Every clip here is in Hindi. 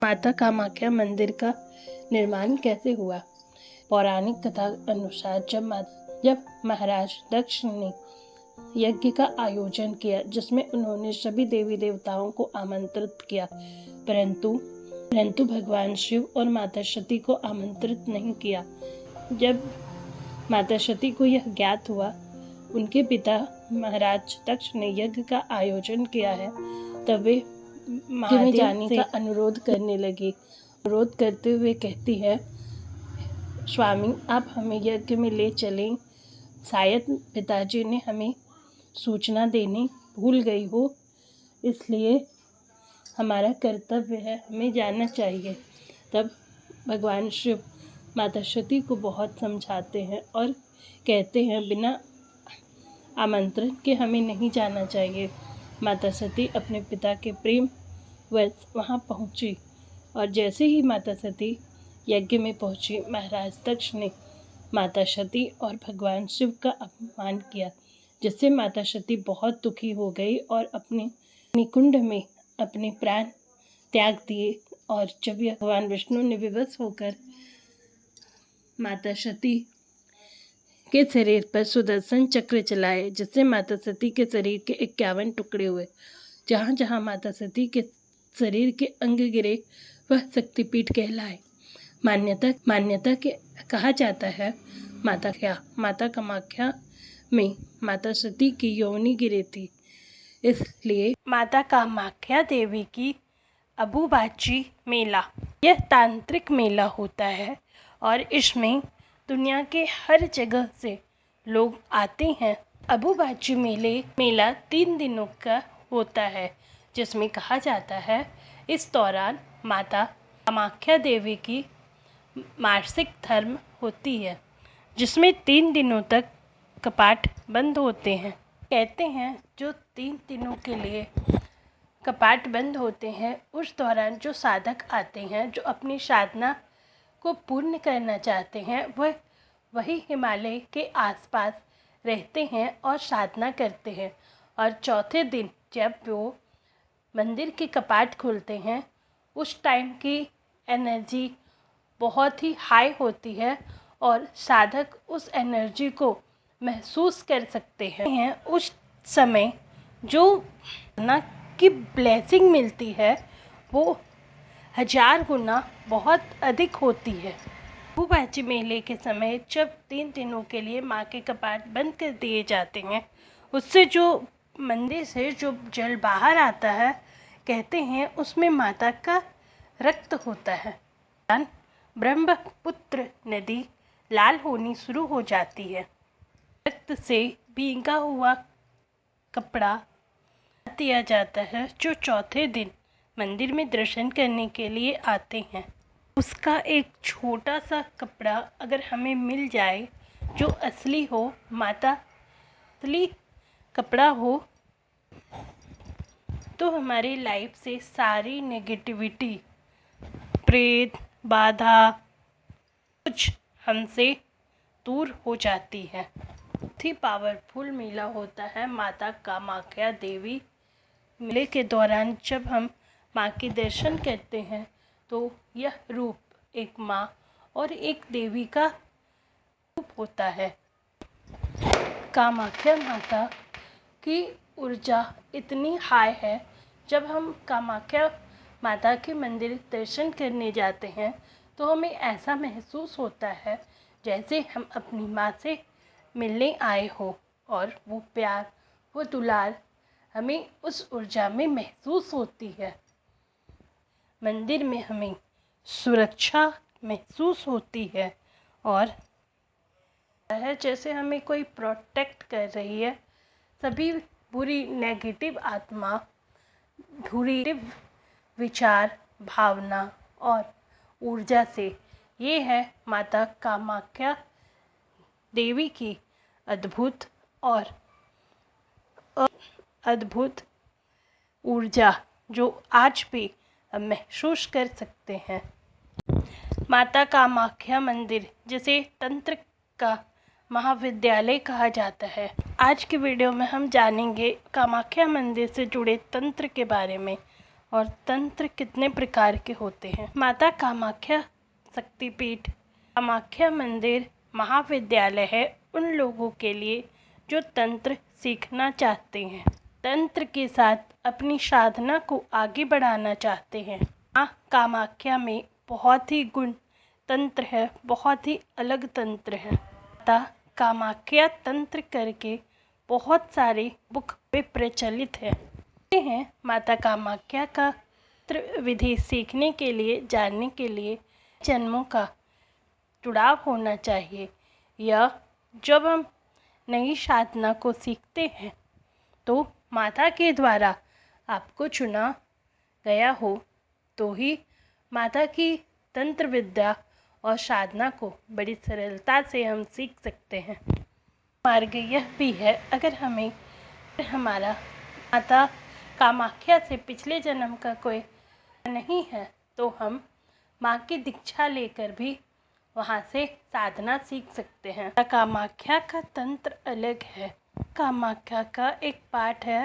माता कामाख्या मंदिर का निर्माण कैसे हुआ। पौराणिक कथा अनुसार जब महाराज दक्ष ने यज्ञ का आयोजन किया जिसमें उन्होंने सभी देवी देवताओं को आमंत्रित किया, परंतु भगवान शिव और माता सती को आमंत्रित नहीं किया। जब माता सती को यह ज्ञात हुआ, उनके पिता महाराज दक्ष ने यज्ञ का आयोजन किया है, तब वे महादेव में जाने का अनुरोध करने लगी। अनुरोध करते हुए कहती है, स्वामी आप हमें यज्ञ में ले चलें। शायद पिताजी ने हमें सूचना देनी भूल गई हो, इसलिए हमारा कर्तव्य है, हमें जाना चाहिए। तब भगवान शिव माता सती को बहुत समझाते हैं और कहते हैं बिना आमंत्रण के हमें नहीं जाना चाहिए। माता सती अपने पिता के प्रेम वश वहाँ पहुँची और जैसे ही माता सती यज्ञ में पहुँची, महाराज दक्ष ने माता सती और भगवान शिव का अपमान किया, जिससे माता सती बहुत दुखी हो गई और अपने कुंड में अपने प्राण त्याग दिए। और जब भगवान विष्णु ने विवश होकर माता सती के शरीर पर सुदर्शन चक्र चलाए, जिससे माता सती के शरीर के 51 टुकड़े हुए। जहाँ जहाँ माता सती के शरीर के अंग गिरे वह शक्तिपीठ कहलाए। मान्यता के कहा जाता है माता कामाख्या में माता सती की योनि गिरी थी, इसलिए माता कामाख्या देवी की अबुबाची मेला यह तांत्रिक मेला होता है और इसमें दुनिया के हर जगह से लोग आते हैं। अबुबाची मेला 3 दिनों का होता है, जिसमें कहा जाता है इस दौरान माता कामाख्या देवी की मासिक धर्म होती है, जिसमें 3 दिनों तक कपाट बंद होते हैं। कहते हैं जो 3 दिनों के लिए कपाट बंद होते हैं, उस दौरान जो साधक आते हैं, जो अपनी साधना को पूर्ण करना चाहते हैं, वही हिमालय के आसपास रहते हैं और साधना करते हैं। और चौथे दिन जब वो मंदिर के कपाट खुलते हैं, उस टाइम की एनर्जी बहुत ही हाई होती है और साधक उस एनर्जी को महसूस कर सकते हैं। उस समय जो ना की ब्लेसिंग मिलती है वो 1000 गुना बहुत अधिक होती है। अबुबाची मेले के समय जब 3 दिनों के लिए माँ के कपाट बंद कर दिए जाते हैं, उससे जो मंदिर से जो जल बाहर आता है, कहते हैं उसमें माता का रक्त होता है। ब्रह्मपुत्र नदी लाल होनी शुरू हो जाती है। रक्त से भीगा हुआ कपड़ा दिया जाता है जो चौथे दिन मंदिर में दर्शन करने के लिए आते हैं। उसका एक छोटा सा कपड़ा अगर हमें मिल जाए जो असली हो, माता असली कपड़ा हो, तो हमारी लाइफ से सारी नेगेटिविटी, प्रेत, बाधा कुछ हमसे दूर हो जाती है। बहुत ही पावरफुल मेला होता है माता कामाख्या देवी मेले के दौरान। जब हम माँ के दर्शन करते हैं तो यह रूप एक माँ और एक देवी का रूप होता है। कामाख्या माता की ऊर्जा इतनी हाई है, जब हम कामाख्या माता के मंदिर दर्शन करने जाते हैं तो हमें ऐसा महसूस होता है जैसे हम अपनी माँ से मिलने आए हो, और वो प्यार, वो दुलार हमें उस ऊर्जा में महसूस होती है। मंदिर में हमें सुरक्षा महसूस होती है और जैसे हमें कोई प्रोटेक्ट कर रही है। सभी बुरी नेगेटिव आत्मा, बुरी विचार, भावना और ऊर्जा से, ये है माता कामाख्या देवी की अद्भुत ऊर्जा जो आज भी हम महसूस कर सकते हैं। माता कामाख्या मंदिर जिसे तंत्र का महाविद्यालय कहा जाता है। आज की वीडियो में हम जानेंगे कामाख्या मंदिर से जुड़े तंत्र के बारे में और तंत्र कितने प्रकार के होते हैं। माता कामाख्या शक्तिपीठ कामाख्या मंदिर महाविद्यालय है उन लोगों के लिए जो तंत्र सीखना चाहते हैं, तंत्र के साथ अपनी साधना को आगे बढ़ाना चाहते हैं। माँ कामाख्या में बहुत ही गुण तंत्र है, बहुत ही अलग तंत्र है। माता कामाख्या तंत्र करके बहुत सारे बुक पे प्रचलित है। माता कामाख्या का तंत्र विधि सीखने के लिए, जानने के लिए जन्मों का जुड़ाव होना चाहिए। या जब हम नई साधना को सीखते हैं तो माता के द्वारा आपको चुना गया हो तो ही माता की तंत्र विद्या और साधना को बड़ी सरलता से हम सीख सकते हैं। मार्ग यह भी है, अगर हमें हमारा माता कामाख्या से पिछले जन्म का कोई नहीं है तो हम माँ की दीक्षा लेकर भी वहाँ से साधना सीख सकते हैं। कामाख्या का तंत्र अलग है। कामाख्या का एक पाठ है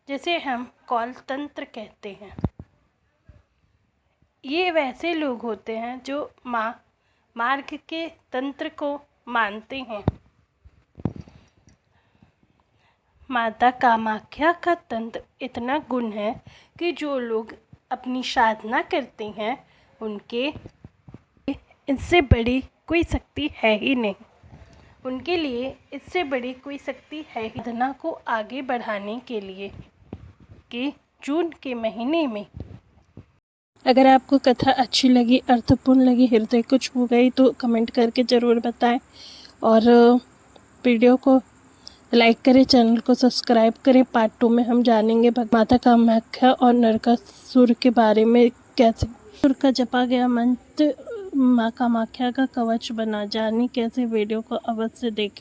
जिसे हम कौल तंत्र कहते हैं। ये वैसे लोग होते हैं जो मार्ग के तंत्र को मानते हैं। माता कामाख्या का तंत्र इतना गुण है कि जो लोग अपनी साधना करते हैं उनके इससे बड़ी कोई शक्ति है ही नहीं। उनके लिए इससे बड़ी कोई शक्ति है ही। साधना को आगे बढ़ाने के लिए कि जून के महीने में अगर आपको कथा अच्छी लगी, अर्थपूर्ण लगी, हृदय को छू गई तो कमेंट करके ज़रूर बताएं और वीडियो को लाइक करें, चैनल को सब्सक्राइब करें। पार्ट 2 में हम जानेंगे माता कामाख्या और नरकासुर के बारे में, कैसे सुर का जपा गया मंत्र माँ कामाख्या का कवच बना। जाने कैसे, वीडियो को अवश्य देखें।